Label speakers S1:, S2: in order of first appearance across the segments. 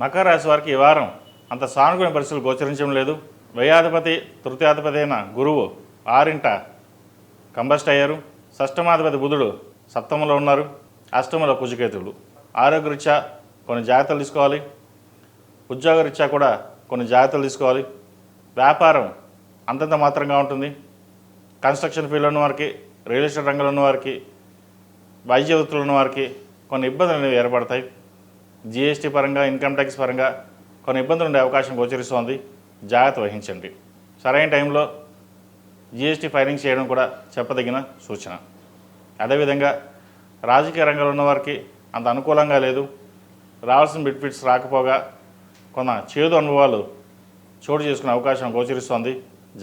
S1: మకర రాశి వారికి ఈ వారం అంత సానుకూల పరిస్థితులు గోచరించడం లేదు. వ్యయాధిపతి తృతీయాధిపతి అయిన గురువు 6ంట కంబస్ట్ అయ్యారు. షష్టమాధిపతి బుధుడు సప్తమంలో ఉన్నారు. అష్టమంలో కుజకేతువులు. ఆరోగ్యరీత్యా కొన్ని జాగ్రత్తలు తీసుకోవాలి. ఉద్యోగరీత్యా కూడా కొన్ని జాగ్రత్తలు తీసుకోవాలి. వ్యాపారం అంతంత మాత్రంగా ఉంటుంది. కన్స్ట్రక్షన్ ఫీల్డ్లో ఉన్న వారికి, రియల్ ఎస్టేట్ రంగంలో ఉన్న వారికి, వైద్య వృత్తులు ఉన్న వారికి కొన్ని ఇబ్బందులు అనేవి ఏర్పడతాయి. జిఎస్టీ పరంగా, ఇన్కమ్ ట్యాక్స్ పరంగా కొన్ని ఇబ్బందులు ఉండే అవకాశం గోచరిస్తోంది. జాగ్రత్త వహించండి. సరైన టైంలో జిఎస్టీ ఫైలింగ్ చేయడం కూడా చెప్పదగిన సూచన. అదేవిధంగా రాజకీయ రంగంలో ఉన్నవారికి అంత అనుకూలంగా లేదు. రావాల్సిన బెనిఫిట్స్ రాకపోగా కొన్న చేదు అనుభవాలు చోటు చేసుకునే అవకాశం గోచరిస్తోంది.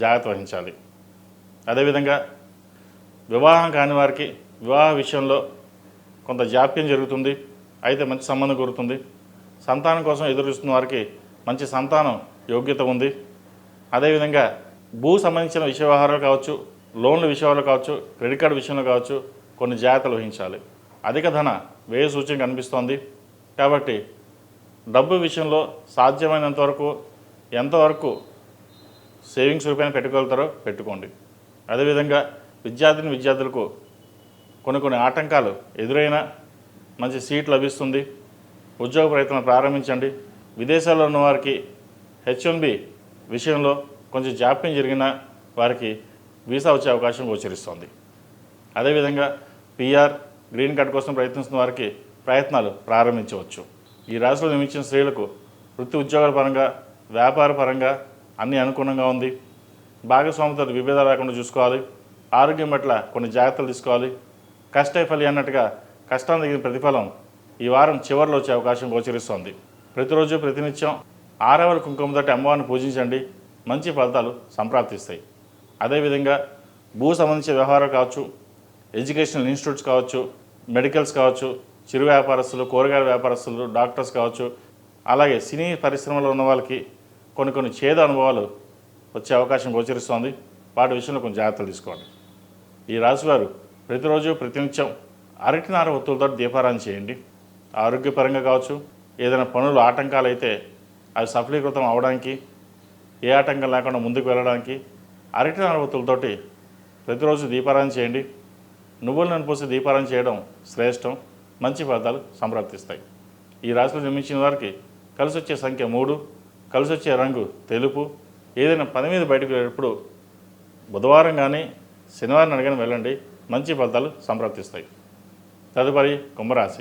S1: జాగ్రత్త వహించాలి. అదేవిధంగా వివాహం కాని వారికి వివాహ విషయంలో కొంత జాప్యం జరుగుతుంది. అయితే మంచి సంబంధం కుదురుతుంది. సంతానం కోసం ఎదురుస్తున్న వారికి మంచి సంతానం యోగ్యత ఉంది. అదేవిధంగా భూ సంబంధించిన విషయ వ్యవహారాలు కావచ్చు, లోన్ల విషయాలు కావచ్చు, క్రెడిట్ కార్డు విషయంలో కావచ్చు కొన్ని జాగ్రత్తలు వహించాలి. అధిక ధన వ్యయ సూచన కనిపిస్తోంది. కాబట్టి డబ్బు విషయంలో సాధ్యమైనంత వరకు ఎంతవరకు సేవింగ్స్ రూపాయలు పెట్టుకోగలుగుతారో పెట్టుకోండి. అదేవిధంగా విద్యార్థులకు కొన్ని ఆటంకాలు ఎదురైనా మంచి సీట్ లభిస్తుంది. ఉద్యోగ ప్రయత్నం ప్రారంభించండి. విదేశాల్లో ఉన్న వారికి H1B విషయంలో కొంచెం జాప్యం జరిగినా వారికి వీసా వచ్చే అవకాశం గోచరిస్తోంది. అదేవిధంగా PR, గ్రీన్ కార్డ్ కోసం ప్రయత్నిస్తున్న వారికి ప్రయత్నాలు ప్రారంభించవచ్చు. ఈ రాశిలో జన్మించిన స్త్రీలకు వృత్తి ఉద్యోగాల పరంగా, వ్యాపార పరంగా అన్నీ అనుకూలంగా ఉంది. భాగస్వామితో విభేదాలు లేకుండా చూసుకోవాలి. ఆరోగ్యం పట్ల కొన్ని జాగ్రత్తలు తీసుకోవాలి. కష్టే ఫలి అన్నట్టుగా కష్టాన్ని తగిన ప్రతిఫలం ఈ వారం చివరిలో వచ్చే అవకాశం గోచరిస్తోంది. ప్రతిరోజు ప్రతినిత్యం 6వ కుంకుమతోటి అమ్మవారిని పూజించండి. మంచి ఫలితాలు సంప్రాప్తిస్తాయి. అదేవిధంగా భూ సంబంధించిన వ్యవహారాలు కావచ్చు, ఎడ్యుకేషనల్ ఇన్స్టిట్యూట్స్ కావచ్చు, మెడికల్స్ కావచ్చు, చిరు వ్యాపారస్తులు, కూరగాయల వ్యాపారస్తులు, డాక్టర్స్ కావచ్చు, అలాగే సినీ పరిశ్రమలో ఉన్న వాళ్ళకి కొన్ని చేదు అనుభవాలు వచ్చే అవకాశం గోచరిస్తోంది. వాటి విషయంలో కొంచెం జాగ్రత్తలు తీసుకోండి. ఈ రాశివారు ప్రతిరోజు ప్రతినిత్యం అరటినార ఒత్తులతో దీపారాధన చేయండి. ఆరోగ్యపరంగా కావచ్చు, ఏదైనా పనులు ఆటంకాలు అయితే అవి సఫలీకృతం అవడానికి, ఏ ఆటంకం లేకుండా ముందుకు వెళ్ళడానికి అరటినార ఒత్తులతోటి ప్రతిరోజు దీపారాధన చేయండి. నువ్వుల నూనె పోసి దీపారాధన చేయడం శ్రేష్టం. మంచి ఫలితాలు సంప్రాప్తిస్తాయి. ఈ రాశిలో జన్మించిన వారికి కలిసి వచ్చే సంఖ్య 3, కలిసి వచ్చే రంగు తెలుపు. ఏదైనా పని మీద బయటకు వెళ్ళేటప్పుడు బుధవారం కానీ శనివారం అడిగిన వెళ్ళండి. మంచి ఫలితాలు సంప్రాప్తిస్తాయి. తదుపరి కుంభరాశి.